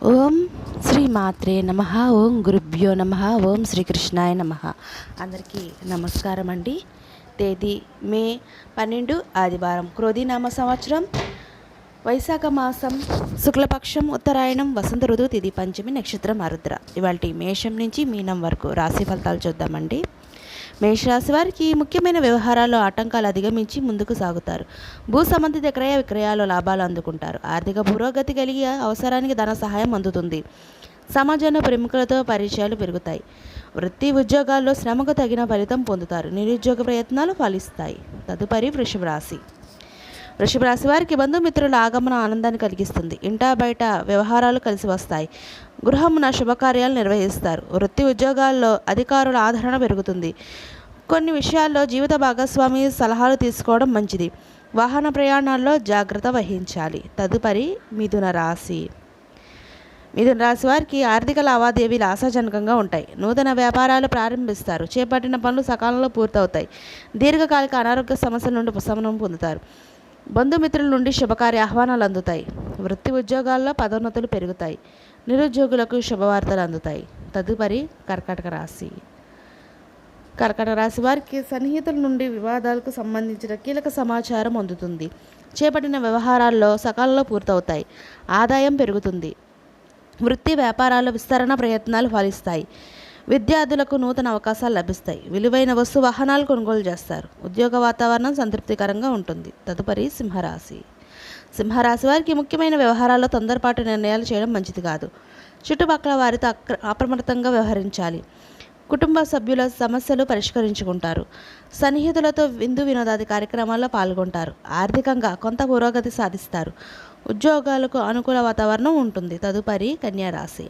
ఓం శ్రీ మాత్రే నమ. ఓం గురుభ్యో నమ. ఓం శ్రీకృష్ణాయ నమ. అందరికీ నమస్కారం అండి. తేదీ మే 12 ఆదివారం, క్రోధీనామ సంవత్సరం, వైశాఖ మాసం, శుక్లపక్షం, ఉత్తరాయణం, వసంత ఋతువు, తిథి పంచమి, నక్షత్రం ఆరుద్ర. ఇవాళ మేషం నుంచి మీనం వరకు రాశి ఫలితాలు చూద్దామండి. మేషరాశి వారికి ముఖ్యమైన వ్యవహారాల్లో ఆటంకాలు అధిగమించి ముందుకు సాగుతారు. భూ సంబంధిత క్రయ విక్రయాల్లో లాభాలు అందుకుంటారు. ఆర్థిక పురోగతి కలిగి అవసరానికి ధన సహాయం అందుతుంది. సమాజంలో ప్రముఖులతో పరిచయాలు పెరుగుతాయి. వృత్తి ఉద్యోగాల్లో శ్రమకు తగిన ఫలితం పొందుతారు. నిరుద్యోగ ప్రయత్నాలు ఫలిస్తాయి. తదుపరి వృషభ రాశి. వృషభ రాశి వారికి బంధుమిత్రుల ఆగమన ఆనందాన్ని కలిగిస్తుంది. ఇంటా బయట వ్యవహారాలు కలిసి వస్తాయి. గృహమున శుభకార్యాలు నిర్వహిస్తారు. వృత్తి ఉద్యోగాల్లో అధికారుల ఆదరణ పెరుగుతుంది. కొన్ని విషయాల్లో జీవిత భాగస్వామి సలహాలు తీసుకోవడం మంచిది. వాహన ప్రయాణాల్లో జాగ్రత్త వహించాలి. తదుపరి మిథున రాశి. మిథున రాశి వారికి ఆర్థిక లావాదేవీలు ఆశాజనకంగా ఉంటాయి. నూతన వ్యాపారాలు ప్రారంభిస్తారు. చేపట్టిన పనులు సకాలంలో పూర్తవుతాయి. దీర్ఘకాలిక అనారోగ్య సమస్యల నుండి ఉపశమనం పొందుతారు. బంధుమిత్రుల నుండి శుభకార్య ఆహ్వానాలు అందుతాయి. వృత్తి ఉద్యోగాల్లో పదోన్నతులు పెరుగుతాయి. నిరుద్యోగులకు శుభవార్తలు అందుతాయి. తదుపరి కర్కాటక రాశి. కర్కాటక రాశి వారికి సన్నిహితుల నుండి వివాదాలకు సంబంధించిన కీలక సమాచారం అందుతుంది. చేపట్టిన వ్యవహారాల్లో సకాలంలో పూర్తవుతాయి. ఆదాయం పెరుగుతుంది. వృత్తి వ్యాపారాల విస్తరణ ప్రయత్నాలు ఫలిస్తాయి. విద్యార్థులకు నూతన అవకాశాలు లభిస్తాయి. విలువైన వస్తు వాహనాలు కొనుగోలు చేస్తారు. ఉద్యోగ వాతావరణం సంతృప్తికరంగా ఉంటుంది. తదుపరి సింహరాశి. సింహరాశి వారికి ముఖ్యమైన వ్యవహారాల్లో తొందరపాటు నిర్ణయాలు చేయడం మంచిది కాదు. చుట్టుపక్కల వారితో అప్రమత్తంగా వ్యవహరించాలి. కుటుంబ సభ్యుల సమస్యలు పరిష్కరించుకుంటారు. సన్నిహితులతో విందు వినోదాది కార్యక్రమాల్లో పాల్గొంటారు. ఆర్థికంగా కొంత పురోగతి సాధిస్తారు. ఉద్యోగాలకు అనుకూల వాతావరణం ఉంటుంది. తదుపరి కన్యారాశి.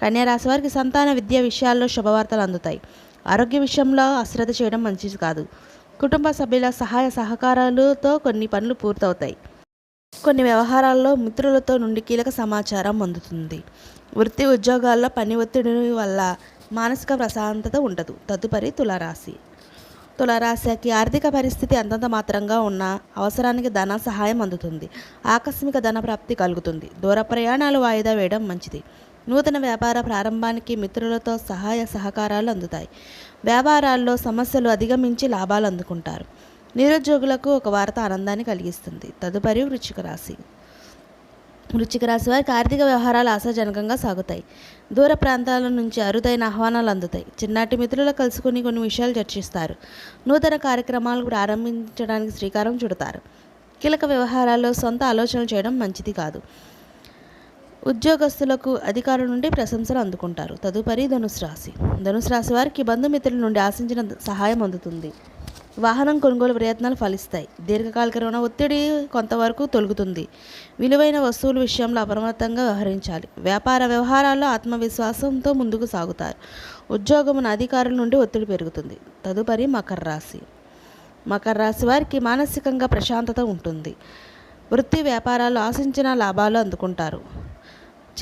కన్యారాశి వారికి సంతాన విద్య విషయాల్లో శుభవార్తలు అందుతాయి. ఆరోగ్య విషయంలో అశ్రద్ధ చేయడం మంచిది కాదు. కుటుంబ సభ్యుల సహాయ సహకారాలతో కొన్ని పనులు పూర్తవుతాయి. కొన్ని వ్యవహారాల్లో మిత్రులతో నుండి కీలక సమాచారం అందుతుంది. వృత్తి ఉద్యోగాల్లో పని ఒత్తిడి వల్ల మానసిక ప్రశాంతత ఉండదు. తదుపరి తులారాశి. తులారాశికి ఆర్థిక పరిస్థితి అంతంత మాత్రంగా ఉన్న అవసరానికి ధన సహాయం అందుతుంది. ఆకస్మిక ధన ప్రాప్తి కలుగుతుంది. దూర ప్రయాణాలు వాయిదా వేయడం మంచిది. నూతన వ్యాపార ప్రారంభానికి మిత్రులతో సహాయ సహకారాలు అందుతాయి. వ్యాపారాల్లో సమస్యలు అధిగమించి లాభాలు అందుకుంటారు. నిరుద్యోగులకు ఒక వార్త ఆనందాన్ని కలిగిస్తుంది. తదుపరి వృశ్చిక రాశి. వృశ్చిక రాశి వారికి ఆర్థిక వ్యవహారాలు ఆశాజనకంగా సాగుతాయి. దూర ప్రాంతాల నుంచి అరుదైన ఆహ్వానాలు అందుతాయి. చిన్నాటి మిత్రులు కలుసుకుని కొన్ని విషయాలు చర్చిస్తారు. నూతన కార్యక్రమాలు ప్రారంభించడానికి శ్రీకారం చుడతారు. కీలక వ్యవహారాల్లో సొంత ఆలోచనలు చేయడం మంచిది కాదు. ఉద్యోగస్తులకు అధికారుల నుండి ప్రశంసలు అందుకుంటారు. తదుపరి ధనుసు రాశి. ధనుసు రాశి వారికి బంధుమిత్రుల నుండి ఆశించిన సహాయం అందుతుంది. వాహనం కొనుగోలు ప్రయత్నాలు ఫలిస్తాయి. దీర్ఘకాలిక రుణ ఒత్తిడి కొంతవరకు తొలగుతుంది. విలువైన వస్తువుల విషయంలో అప్రమత్తంగా వ్యవహరించాలి. వ్యాపార వ్యవహారాల్లో ఆత్మవిశ్వాసంతో ముందుకు సాగుతారు. ఉద్యోగమున అధికారుల నుండి ఒత్తిడి పెరుగుతుంది. తదుపరి మకర రాశి. మకర రాశి వారికి మానసికంగా ప్రశాంతత ఉంటుంది. వృత్తి వ్యాపారాల్లో ఆశించిన లాభాలు అందుకుంటారు.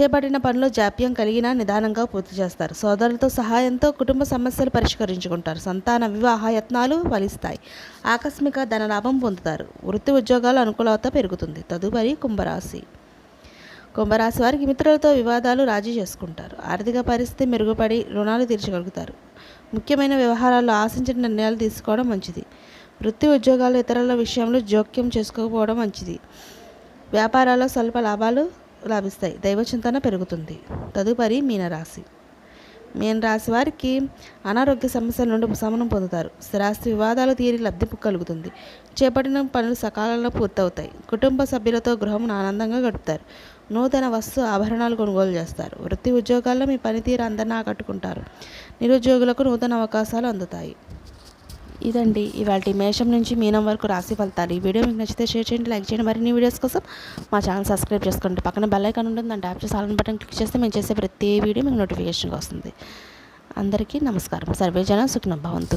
చేపట్టిన పనిలో జాప్యం కలిగినా నిదానంగా పూర్తి చేస్తారు. సోదరులతో సహాయంతో కుటుంబ సమస్యలు పరిష్కరించుకుంటారు. సంతాన వివాహ యత్నాలు ఫలిస్తాయి. ఆకస్మిక ధనలాభం పొందుతారు. వృత్తి ఉద్యోగాలు అనుకూలత పెరుగుతుంది. తదుపరి కుంభరాశి. కుంభరాశి వారికి మిత్రులతో వివాదాలు రాజీ చేసుకుంటారు. ఆర్థిక పరిస్థితి మెరుగుపడి రుణాలు తీర్చగలుగుతారు. ముఖ్యమైన వ్యవహారాల్లో ఆశించిన నిర్ణయాలు తీసుకోవడం మంచిది. వృత్తి ఉద్యోగాలు ఇతరుల విషయంలో జోక్యం చేసుకోకపోవడం మంచిది. వ్యాపారాల్లో స్వల్ప లాభాలు లభిస్తాయి. దైవచింతన పెరుగుతుంది. తదుపరి మీనరాశి. మీనరాశి వారికి అనారోగ్య సమస్యల నుండి ఉపశమనం పొందుతారు. స్థిరాస్తి వివాదాలు తీరి లబ్ధి కలుగుతుంది. చేపట్టిన పనులు సకాలంలో పూర్తవుతాయి. కుటుంబ సభ్యులతో గృహమును ఆనందంగా గడుపుతారు. నూతన వస్తు ఆభరణాలు కొనుగోలు చేస్తారు. వృత్తి ఉద్యోగాల్లో మీ పనితీరు అందరినీ ఆకట్టుకుంటారు. నిరుద్యోగులకు నూతన అవకాశాలు అందుతాయి. ఇదండి ఇవాళ మేషం నుంచి మీనం వరకు రాశి ఫలితాలు. ఈ వీడియో మీకు నచ్చితే షేర్ చేయండి, లైక్ చేయండి. మరిన్ని వీడియోస్ కోసం మా ఛానల్ సబ్స్క్రైబ్ చేసుకోండి. పక్కన బెల్ ఐకాన్ ఉంటుంది, దాన్ని ట్యాప్ చేసి ఆల్ బటన్ క్లిక్ చేస్తే మేము చేసే ప్రతి వీడియో మీకు నోటిఫికేషన్గా వస్తుంది. అందరికీ నమస్కారం. సర్వే జన సుఖినో భవంతు.